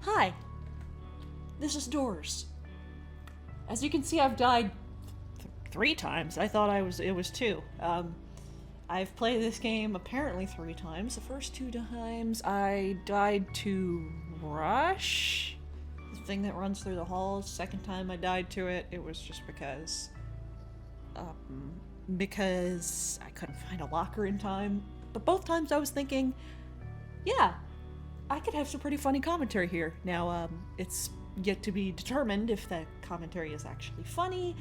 Hi, this is Doors. As you can see, I've died 3 times. I thought it was 2. I've played this game apparently 3 times. The first 2 times I died to Rush, the thing that runs through the halls. Second time I died to it, it was just because I couldn't find a locker in time. But both times I was thinking, yeah, I could have some pretty funny commentary here. Now, it's yet to be determined if the commentary is actually funny,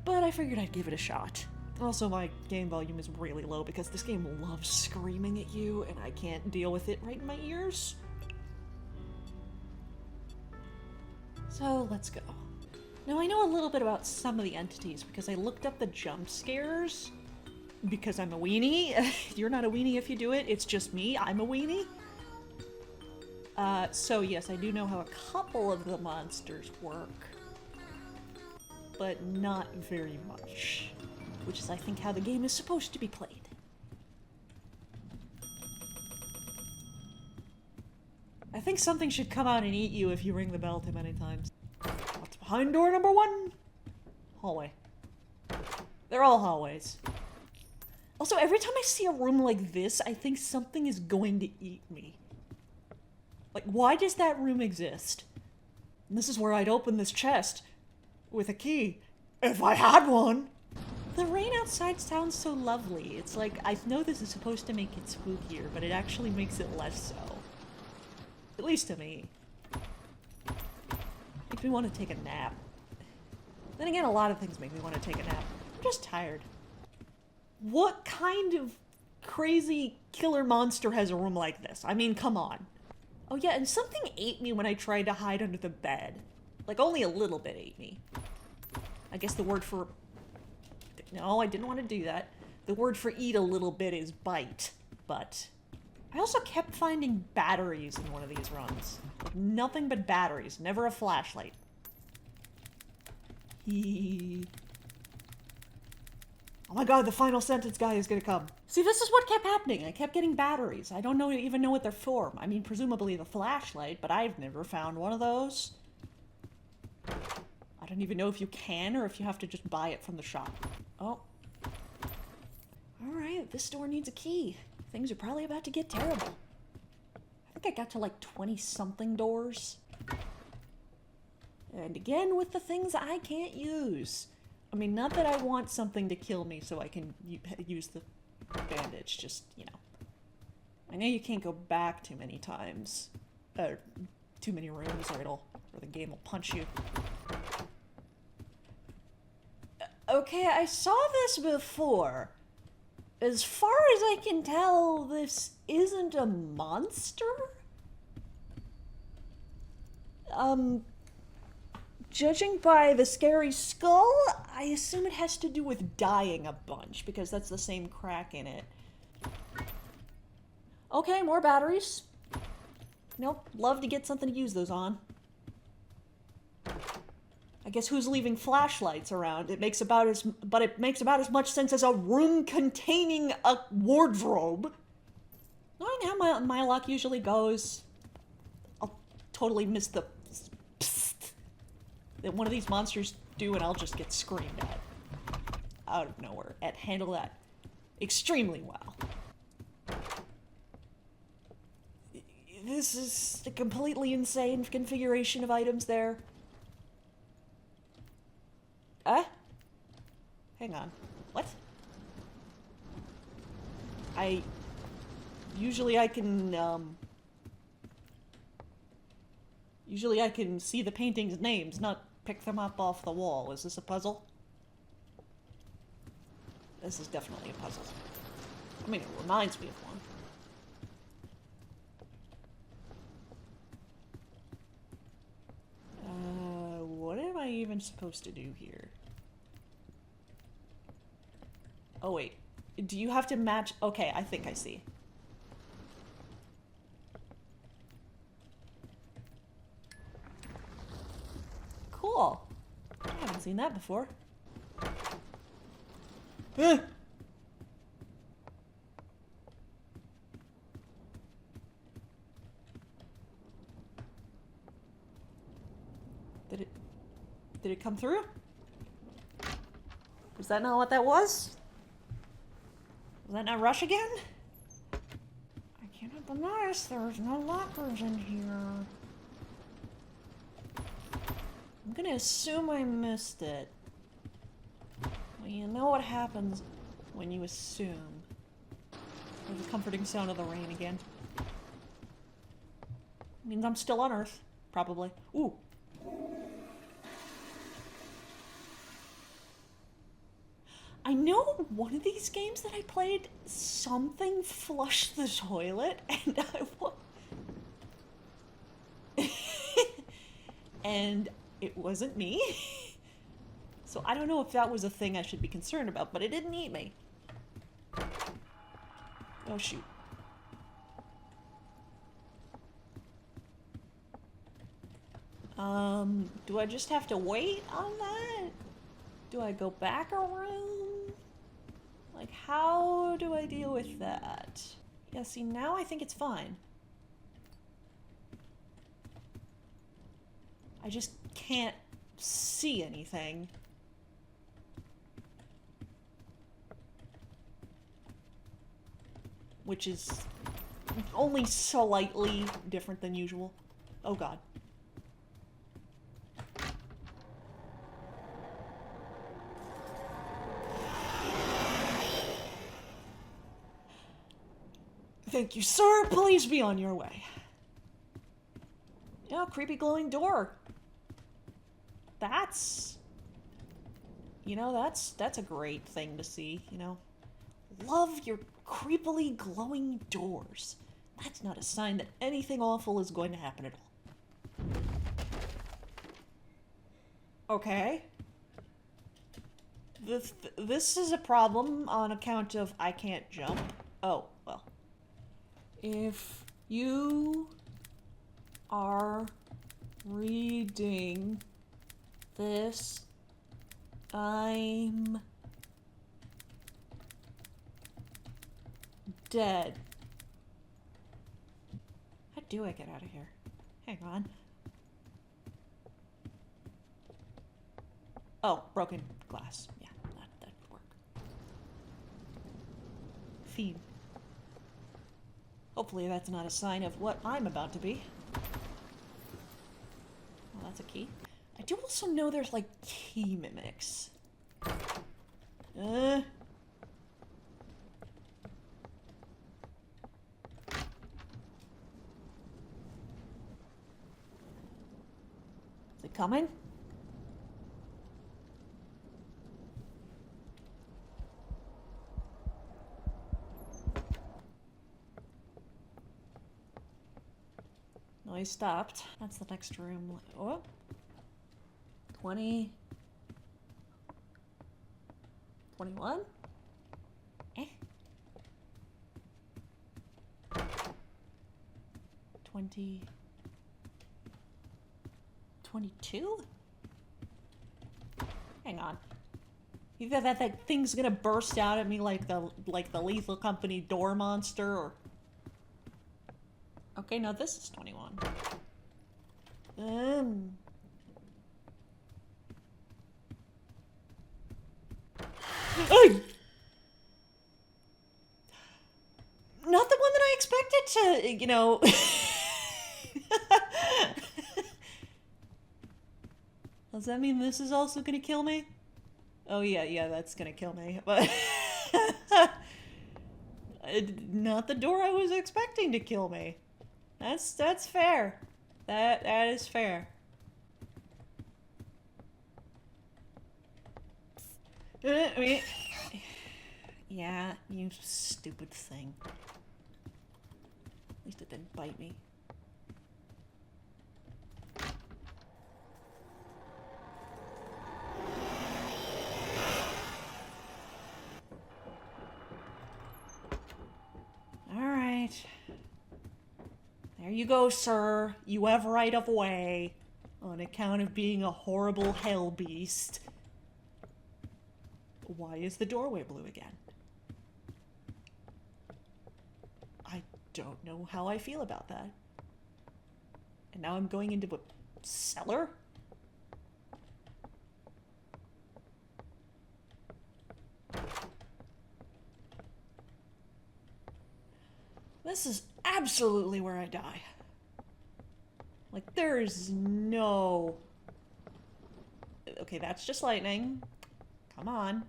but I figured I'd give it a shot. Also, my game volume is really low because this game loves screaming at you, and I can't deal with it right in my ears. So, let's go. Now, I know a little bit about some of the entities because I looked up the jump scares because I'm a weenie. You're not a weenie if you do it, it's just me, I'm a weenie. So yes, I do know how a couple of the monsters work, but not very much, which is, I think, how the game is supposed to be played. I think something should come out and eat you if you ring the bell too many times. What's behind door number 1? Hallway. They're all hallways. Also, every time I see a room like this, I think something is going to eat me. Like, why does that room exist? And this is where I'd open this chest with a key, if I had one. The rain outside sounds so lovely. It's like, I know this is supposed to make it spookier, but it actually makes it less so. At least to me. Makes me want to take a nap. Then again, a lot of things make me want to take a nap. I'm just tired. What kind of crazy killer monster has a room like this? I mean, come on. Oh yeah, and something ate me when I tried to hide under the bed. Like, only a little bit ate me. I guess the word for... No, I didn't want to do that. The word for eat a little bit is bite, but... I also kept finding batteries in one of these runs. Like, nothing but batteries, never a flashlight. Oh my god, the final sentence guy is gonna come. See, this is what kept happening. I kept getting batteries. I don't even know what they're for. I mean, presumably the flashlight, but I've never found one of those. I don't even know if you can or if you have to just buy it from the shop. Oh. Alright, this door needs a key. Things are probably about to get terrible. I think I got to like 20-something doors. And again with the things I can't use. I mean, not that I want something to kill me so I can use the bandage, just, you know. I know you can't go back too many times. Or too many rooms, or the game will punch you. Okay, I saw this before. As far as I can tell, this isn't a monster? Judging by the scary skull, I assume it has to do with dying a bunch, because that's the same crack in it. Okay, more batteries. Nope, love to get something to use those on. I guess who's leaving flashlights around? It makes about as much sense as a room containing a wardrobe. Knowing how my luck usually goes, I'll totally miss the psst that one of these monsters do, and I'll just get screamed at out of nowhere. And handle that extremely well. This is a completely insane configuration of items there. Hang on. What? Usually I can see the painting's names, not pick them up off the wall. Is this a puzzle? This is definitely a puzzle. I mean, it reminds me of one. What am I even supposed to do here? Oh wait, do you have to match? Okay, I think I see. Cool. I haven't seen that before. Did it come through? Was that not what that was? Was that not Rush again? I can't help but notice there's no lockers in here. I'm gonna assume I missed it. Well, you know what happens when you assume. There's the comforting sound of the rain again. Means I'm still on Earth, probably. Ooh. I know one of these games that I played, something flushed the toilet, and and it wasn't me. So I don't know if that was a thing I should be concerned about, but it didn't eat me. Oh shoot. Do I just have to wait on that? Do I go back around? Like, how do I deal with that? Yeah, see, now I think it's fine. I just can't see anything. Which is only slightly different than usual. Oh god. Thank you, sir. Please be on your way. Yeah, creepy glowing door. That's... You know, that's a great thing to see, you know. Love your creepily glowing doors. That's not a sign that anything awful is going to happen at all. Okay. This is a problem on account of I can't jump. Oh, well. If you are reading this, I'm dead. How do I get out of here? Hang on. Oh, broken glass. Yeah, that'd work. Feed. Hopefully that's not a sign of what I'm about to be. Well, that's a key. I do also know there's, like, key mimics. Is it coming? No, he stopped. That's the next room. Oh. 20. 21? Eh? 20. 22? Hang on. Either that thing's gonna burst out at me like the Lethal Company door monster, or... Okay, now this is 21. Not the one that I expected to, you know... Does that mean this is also gonna kill me? Oh yeah, that's gonna kill me, but... Not the door I was expecting to kill me. That's fair. That is fair. Yeah, you stupid thing. At least it didn't bite me. Alright. There you go, sir. You have right of way. On account of being a horrible hell beast. Why is the doorway blue again? I don't know how I feel about that. And now I'm going into a cellar? This is absolutely where I die. Like, there is no... Okay, that's just lightning. Come on.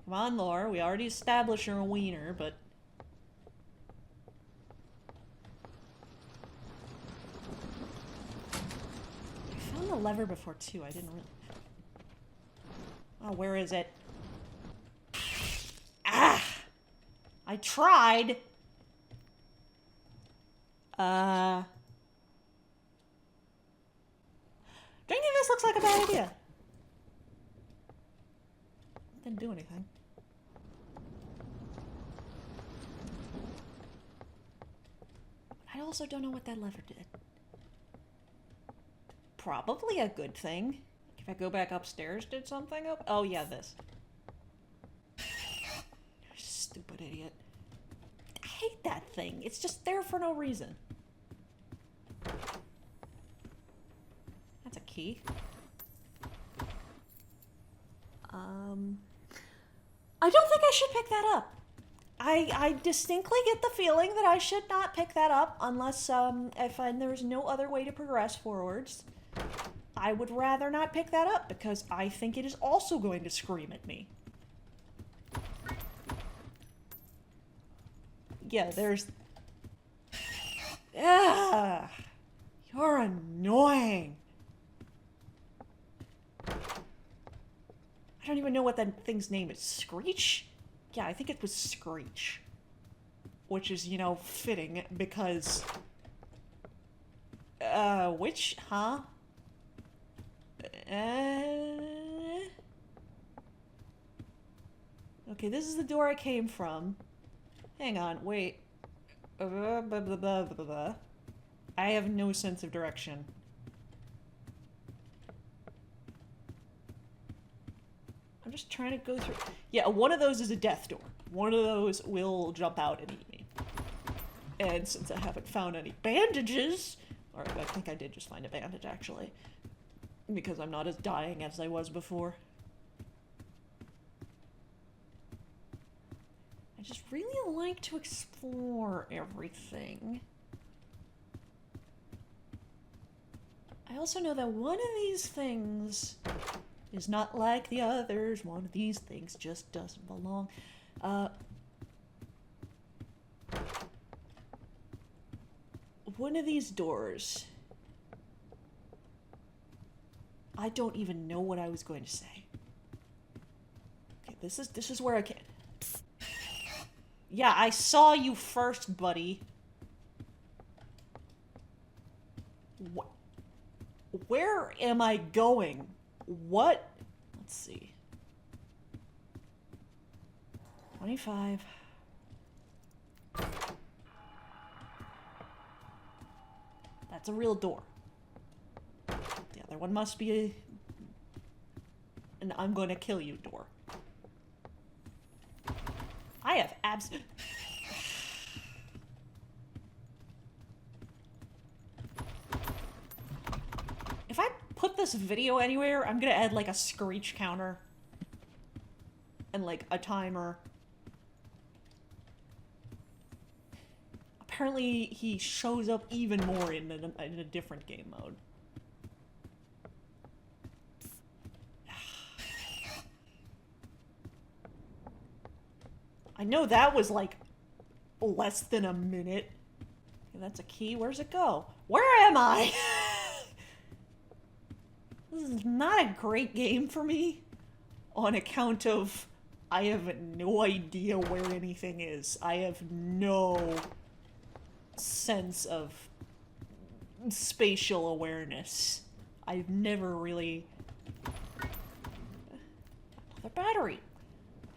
Come on, Laura. We already established you're a wiener, but... I found the lever before, too. I didn't really... Oh, where is it? Ah! I tried! Don't you think this looks like a bad idea? Didn't do anything. I also don't know what that lever did. Probably a good thing. If I go back upstairs, did something up? Oh yeah, this. Stupid idiot. I hate that thing. It's just there for no reason. That's a key. I don't think I should pick that up. I distinctly get the feeling that I should not pick that up unless, if there's no other way to progress forwards. I would rather not pick that up because I think it is also going to scream at me. Yeah, there's... Ugh! You're annoying! I don't even know what that thing's name is. Screech? Yeah, I think it was Screech. Which is, you know, fitting because... which? Huh? Okay, this is the door I came from. Hang on, wait. I have no sense of direction. I'm just trying to go through... Yeah, one of those is a death door. One of those will jump out and eat me. And since I haven't found any bandages... Or I think I did just find a bandage, actually. Because I'm not as dying as I was before. I just really like to explore everything. I also know that one of these things is not like the others. One of these things just doesn't belong. One of these doors... I don't even know what I was going to say. Okay, this is where I can... Yeah, I saw you first, buddy. Where am I going? What? Let's see. 25. That's a real door. The other one must be an I'm going to kill you door. I have If I put this video anywhere, I'm gonna add like a screech counter. And like a timer. Apparently he shows up even more in a different game mode. I know that was like less than a minute. Okay, that's a key. Where's it go? Where am I? This is not a great game for me on account of I have no idea where anything is. I have no sense of spatial awareness. I've never really... Another battery.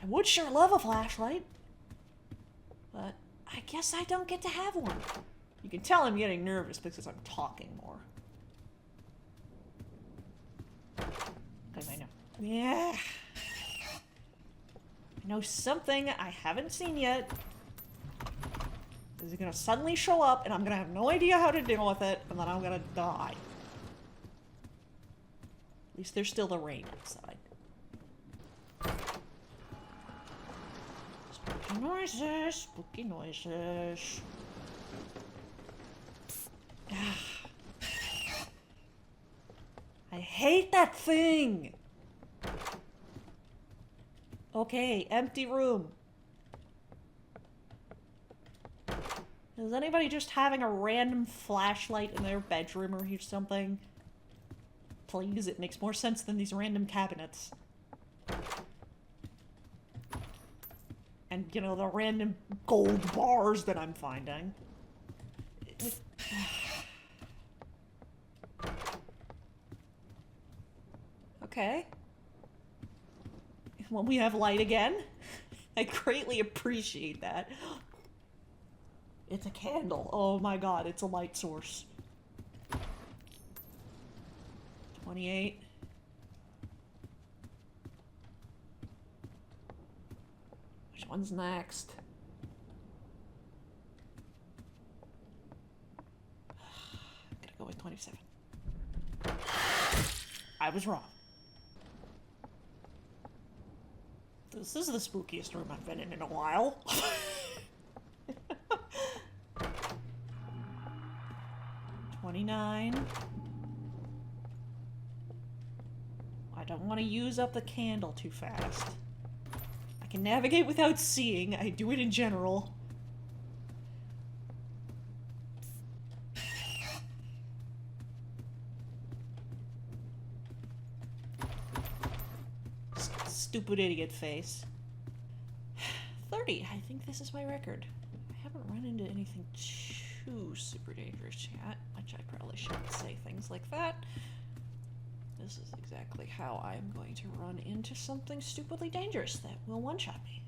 I would sure love a flashlight, but I guess I don't get to have one. You can tell I'm getting nervous because I'm talking more. Because I know. Yeah. I know something I haven't seen yet is gonna suddenly show up and I'm gonna have no idea how to deal with it and then I'm gonna die. At least there's still the rain outside. noises, spooky noises. I hate that thing! Okay, empty room. Is anybody just having a random flashlight in their bedroom or something? Please, it makes more sense than these random cabinets. And, you know, the random gold bars that I'm finding. Okay. Well, we have light again. I greatly appreciate that. It's a candle. Oh my god, it's a light source. 28. Which one's next? I'm gonna go with 27. I was wrong. This is the spookiest room I've been in a while. 29. I don't want to use up the candle too fast. I can navigate without seeing. I do it in general. Stupid idiot face. 30. I think this is my record. I haven't run into anything too super dangerous yet, which I probably shouldn't say things like that. This is exactly how I'm going to run into something stupidly dangerous that will one-shot me.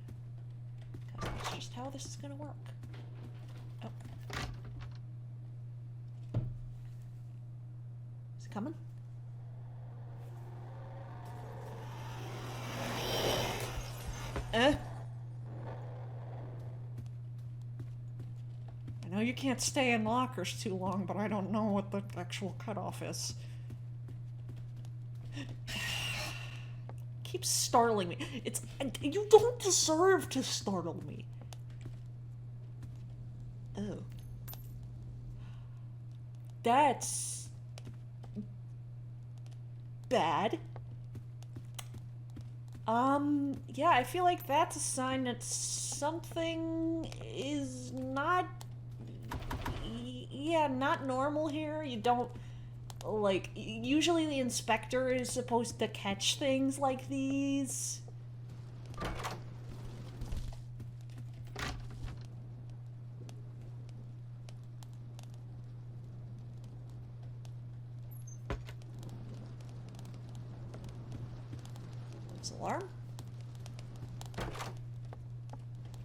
Because that's just how this is going to work. Oh. Is it coming? I know you can't stay in lockers too long, but I don't know what the actual cutoff is. Keeps startling me. You don't deserve to startle me. Oh. That's bad. Yeah, I feel like that's a sign that something is not, yeah, not normal here. You don't, like, usually the inspector is supposed to catch things like these. Alarm?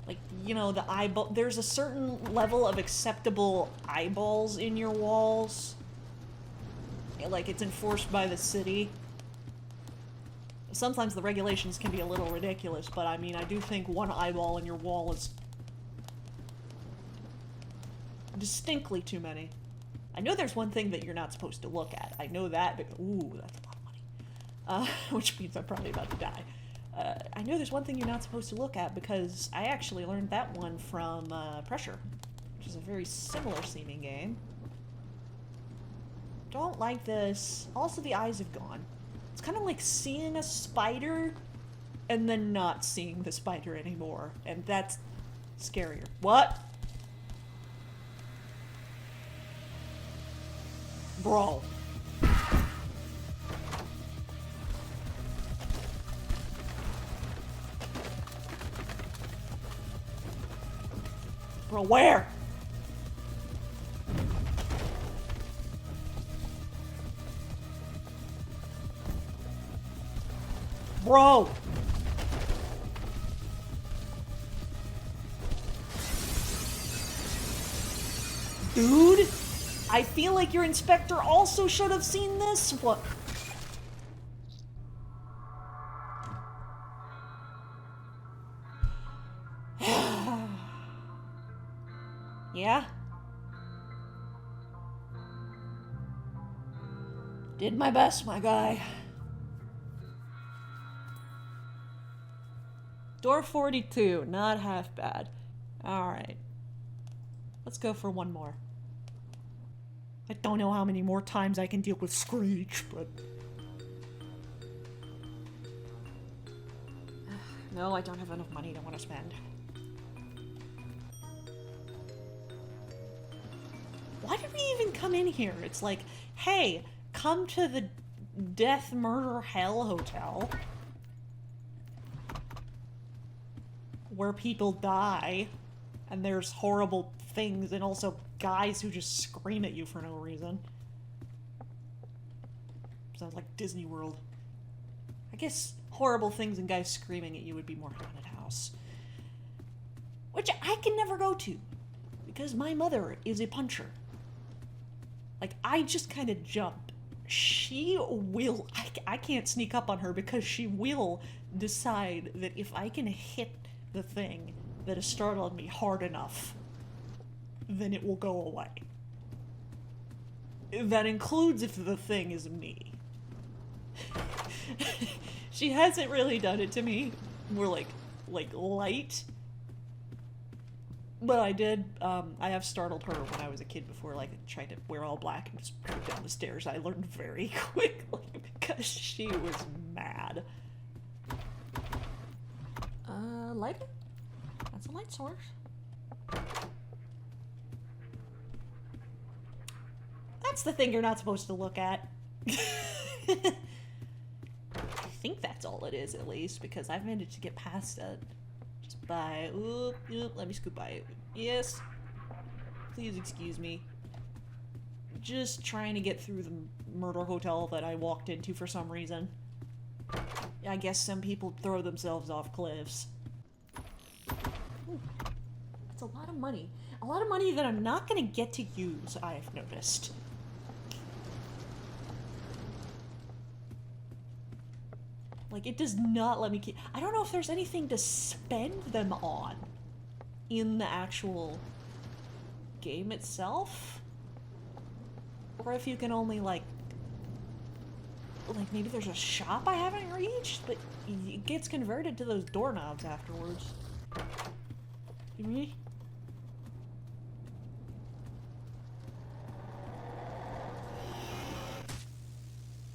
Like, you know, the eyeball, there's a certain level of acceptable eyeballs in your walls. Like, it's enforced by the city. Sometimes the regulations can be a little ridiculous, but I mean, I do think one eyeball in your wall is distinctly too many. I know there's one thing that you're not supposed to look at. I know that, but ooh, that's a lot of money. Which means I'm probably about to die. I know there's one thing you're not supposed to look at because I actually learned that one from Pressure, which is a very similar seeming game. Don't like this. Also, the eyes have gone. It's kind of like seeing a spider and then not seeing the spider anymore, and that's scarier. What? Bro. Bro, where? Bro! Dude? I feel like your inspector also should have seen this. What? Yeah? Did my best, my guy. Door 42, not half bad. Alright. Let's go for one more. I don't know how many more times I can deal with Screech, but... No, I don't have enough money to want to spend. Why did we even come in here? It's like, hey, come to the Death, Murder, Hell Hotel. Where people die, and there's horrible things, and also guys who just scream at you for no reason. Sounds like Disney World. I guess horrible things and guys screaming at you would be more haunted house. Which I can never go to, because my mother is a puncher. Like, I just kind of jump. She will... I can't sneak up on her because she will decide that if I can hit the thing that has startled me hard enough, then it will go away. That includes if the thing is me. She hasn't really done it to me. We're like light. But I did, I have startled her when I was a kid before, like, trying to wear all black and just shoot down the stairs. I learned very quickly because she was mad. Lighting? That's a light source. That's the thing you're not supposed to look at. I think that's all it is, at least, because I've managed to get past it. Just by... Oop, let me scoot by it. Yes. Please excuse me. Just trying to get through the murder hotel that I walked into for some reason. I guess some people throw themselves off cliffs. Ooh, that's a lot of money. A lot of money that I'm not gonna get to use, I've noticed. Like, it does not let me keep... I don't know if there's anything to spend them on in the actual game itself. Or if you can only, like maybe there's a shop I haven't reached, but it gets converted to those doorknobs afterwards. You me?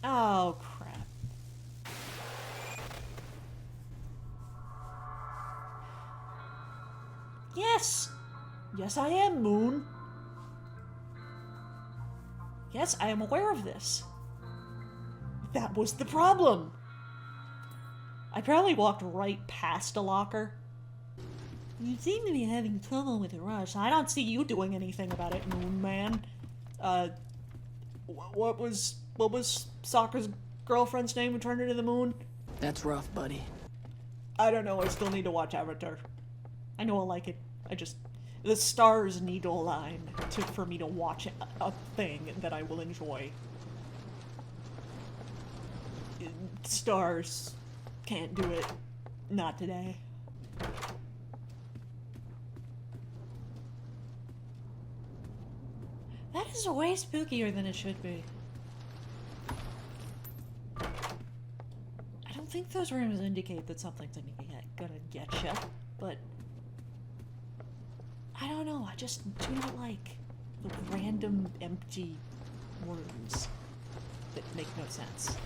Oh, crap. Yes! Yes, I am, Moon. Yes, I am aware of this. That was the problem. I probably walked right past a locker. You seem to be having trouble with the rush. I don't see you doing anything about it, Moon Man. What was Sokka's girlfriend's name who turned into the moon? That's rough, buddy. I don't know, I still need to watch Avatar. I know I'll like it. The stars need to align for me to watch a thing that I will enjoy. Stars can't do it. Not today. That is way spookier than it should be. I don't think those rooms indicate that something's gonna get you, but I don't know, I just do not like the random empty rooms that make no sense.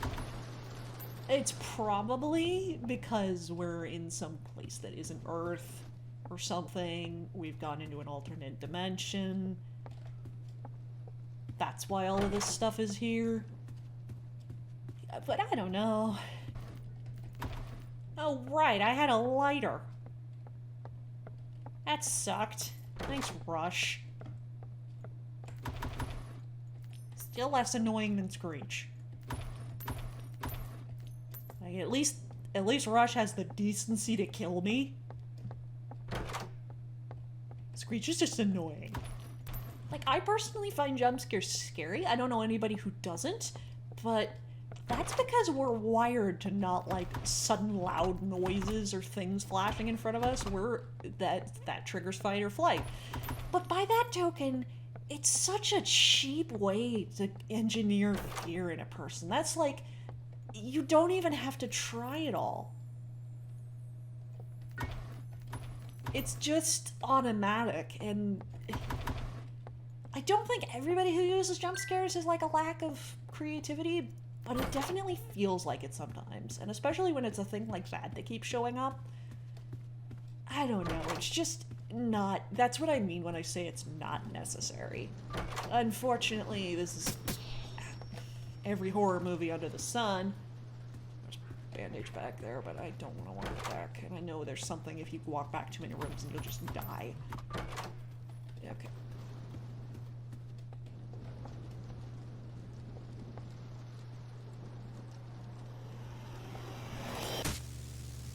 It's probably because we're in some place that isn't Earth or something. We've gone into an alternate dimension. That's why all of this stuff is here. But I don't know. Oh, right, I had a lighter. That sucked. Thanks, Rush. Still less annoying than Screech. Like, at least Rush has the decency to kill me. Screech is just annoying. Like, I personally find jump scares scary. I don't know anybody who doesn't, but that's because we're wired to not like sudden loud noises or things flashing in front of us. That triggers fight or flight. But by that token, it's such a cheap way to engineer fear in a person. That's like, you don't even have to try it all. It's just automatic, and I don't think everybody who uses jump scares is like a lack of creativity, but it definitely feels like it sometimes, and especially when it's a thing like that that keeps showing up. I don't know, it's just not, that's what I mean when I say it's not necessary. Unfortunately, this is every horror movie under the sun. There's a bandage back there, but I don't want to walk it back, and I know there's something if you walk back too many rooms and you'll just die. Yeah, okay.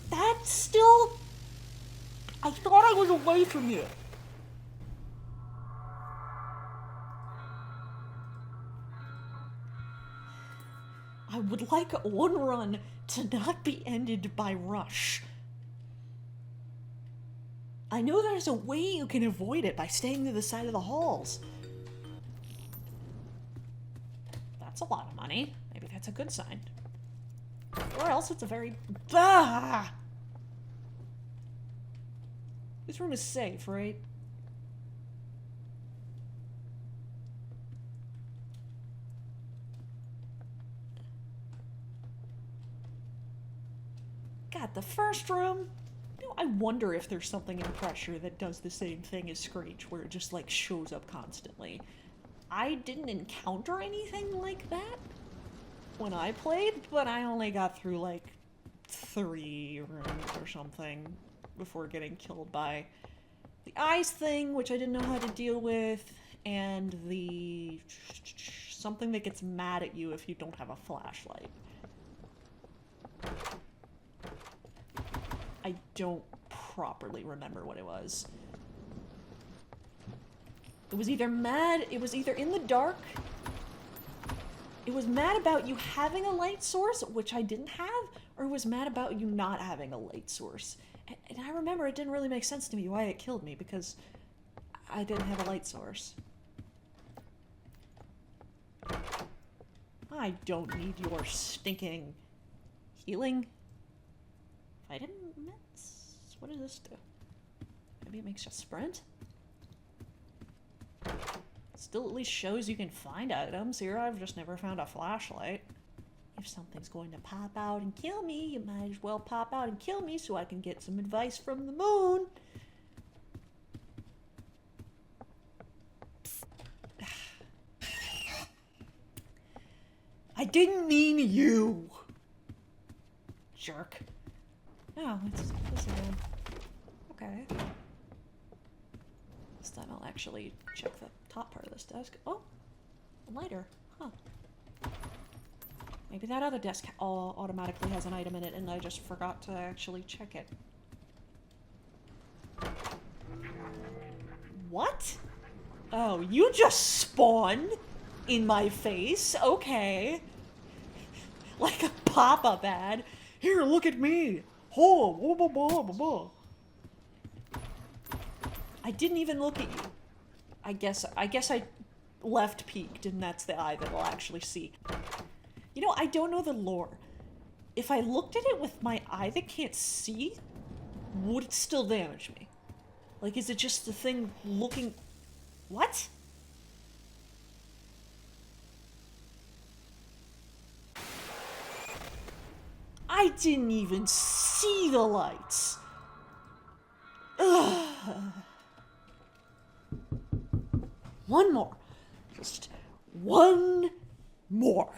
That's still... I thought I was away from you. I would like one run to not be ended by rush. I know there's a way you can avoid it by staying to the side of the halls. That's a lot of money. Maybe that's a good sign. Or else it's a very... Ah! This room is safe, right? God, the first room? You know, I wonder if there's something in Pressure that does the same thing as Screech, where it just, like, shows up constantly. I didn't encounter anything like that when I played, but I only got through, like, 3 rooms or something before getting killed by the eyes thing, which I didn't know how to deal with, and the... something that gets mad at you if you don't have a flashlight. I don't properly remember what it was. It was either mad, it was either in the dark, it was mad about you having a light source, which I didn't have, or it was mad about you not having a light source. And I remember it didn't really make sense to me why it killed me, because I didn't have a light source. I don't need your stinking healing. Vitamin meds? What does this do? Maybe it makes you sprint? Still at least shows you can find items. Here I've just never found a flashlight. If something's going to pop out and kill me, you might as well pop out and kill me so I can get some advice from the moon. I didn't mean you! Jerk. Oh, it's this again. Okay. This time I'll actually check the top part of this desk. Oh! A lighter. Huh. Maybe that other desk automatically has an item in it and I just forgot to actually check it. What? Oh, you just spawned in my face? Okay. Like a pop-up ad. Here, look at me. Oh, blah, blah, blah, blah, blah. I didn't even look at you. I guess I left peeked and that's the eye that will actually see. You know, I don't know the lore. If I looked at it with my eye that can't see, would it still damage me? Like, is it just the thing looking... What? I didn't even see the lights. Ugh. One more. Just one more.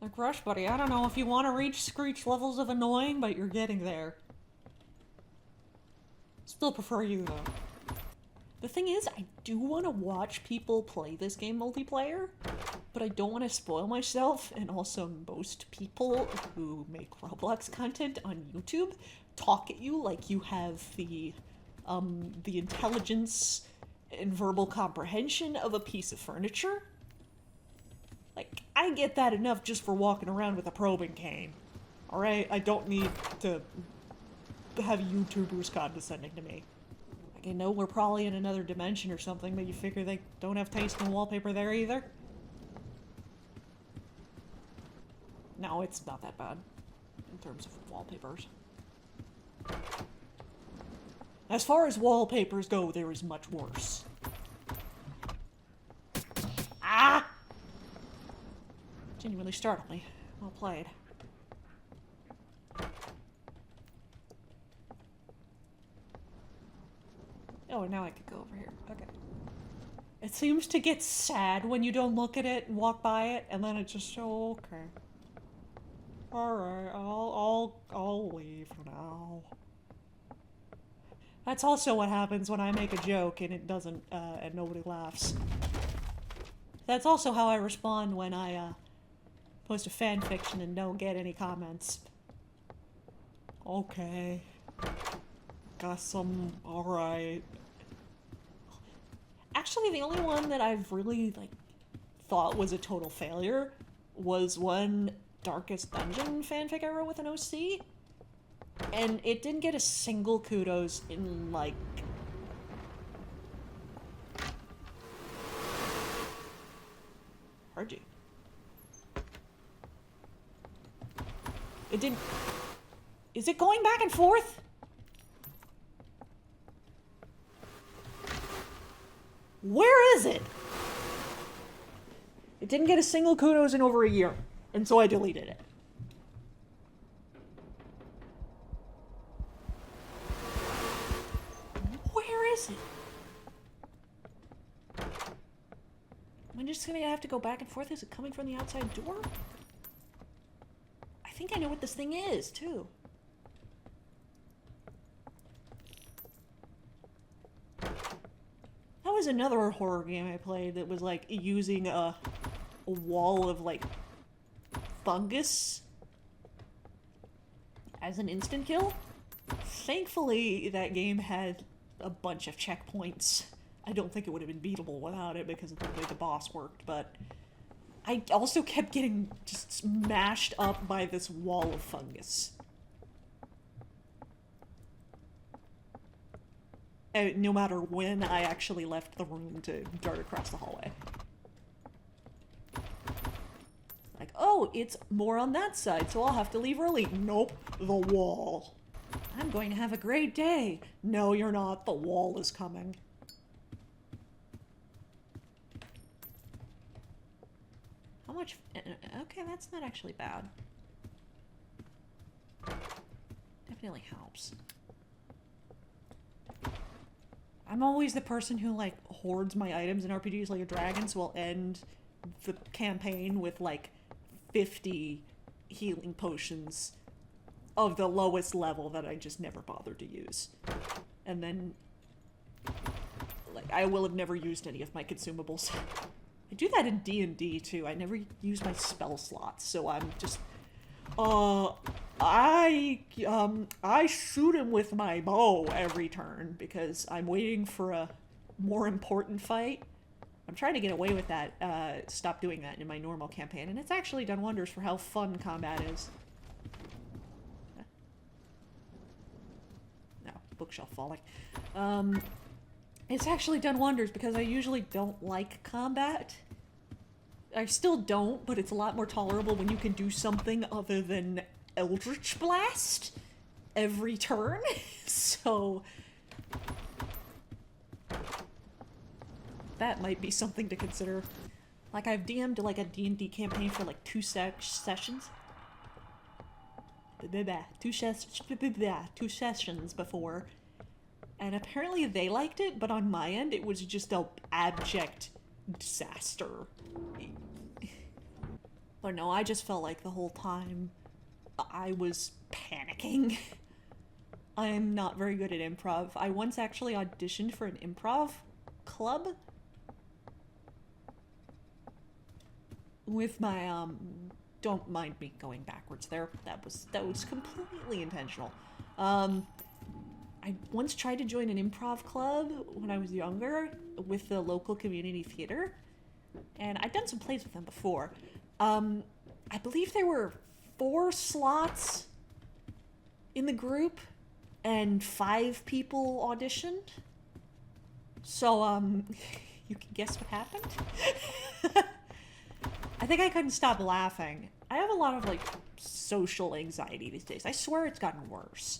Like, Rush Buddy, I don't know if you want to reach Screech levels of annoying, but you're getting there. Still prefer you, though. The thing is, I do want to watch people play this game multiplayer, but I don't want to spoil myself, and also most people who make Roblox content on YouTube talk at you like you have the intelligence and verbal comprehension of a piece of furniture. Like, I get that enough just for walking around with a probing cane. Alright? I don't need to have YouTubers condescending to me. Like, I know we're probably in another dimension or something, but you figure they don't have taste in wallpaper there either? No, it's not that bad in terms of wallpapers. As far as wallpapers go, there is much worse. Ah! Genuinely startled me. Well played. Oh, now I can go over here. Okay. It seems to get sad when you don't look at it and walk by it, and then it's just so okay. Alright, I'll leave now. That's also what happens when I make a joke and it doesn't, and nobody laughs. That's also how I respond when I, post a fan fiction and don't get any comments. Okay. Guess I'm alright. Actually, the only one that I've really, like, thought was a total failure was one Darkest Dungeon fanfic I wrote with an OC. And it didn't get a single kudos in, like... Heard you. It didn't... Is it going back and forth? Where is it? It didn't get a single kudos in over a year, and so I deleted it. Where is it? Am I just gonna have to go back and forth? Is it coming from the outside door? I think I know what this thing is, too. That was another horror game I played that was, like, using a wall of, like, fungus as an instant kill. Thankfully, that game had a bunch of checkpoints. I don't think it would have been beatable without it because of the way the boss worked, but I also kept getting just smashed up by this wall of fungus. No matter when I actually left the room to dart across the hallway. Like, oh, it's more on that side, so I'll have to leave early. Nope, the wall. I'm going to have a great day. No, you're not. The wall is coming. How much? Okay, that's not actually bad. Definitely helps. I'm always the person who, like, hoards my items in RPGs like a dragon, so I'll end the campaign with, like, 50 healing potions of the lowest level that I just never bothered to use. And then, like, I will have never used any of my consumables. I do that in D&D, too. I never use my spell slots, so I'm just... I shoot him with my bow every turn because I'm waiting for a more important fight. I'm trying to get away with that, stop doing that in my normal campaign, and it's actually done wonders for how fun combat is. No, bookshelf falling. It's actually done wonders because I usually don't like combat. I still don't, but it's a lot more tolerable when you can do something other than Eldritch Blast every turn. So that might be something to consider. Like, I've DM'd like a D&D campaign for like two sessions. Two sessions before. And apparently they liked it, but on my end it was just an abject disaster. Or no, I just felt like the whole time I was panicking. I'm not very good at improv. I once actually auditioned for an improv club with my, don't mind me going backwards there. That was completely intentional. I once tried to join an improv club when I was younger with the local community theater, and I'd done some plays with them before. I believe there were 4 slots in the group, and 5 people auditioned. So, you can guess what happened? I think I couldn't stop laughing. I have a lot of, like, social anxiety these days. I swear it's gotten worse.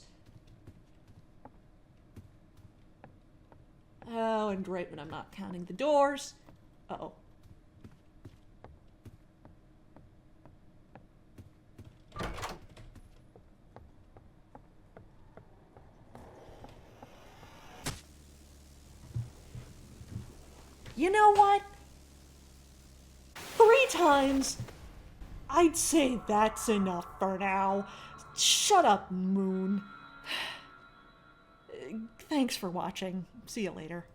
Oh, and right when I'm not counting the doors. Uh-oh. You know what? 3 times? I'd say that's enough for now. Shut up, Moon. Thanks for watching. See you later.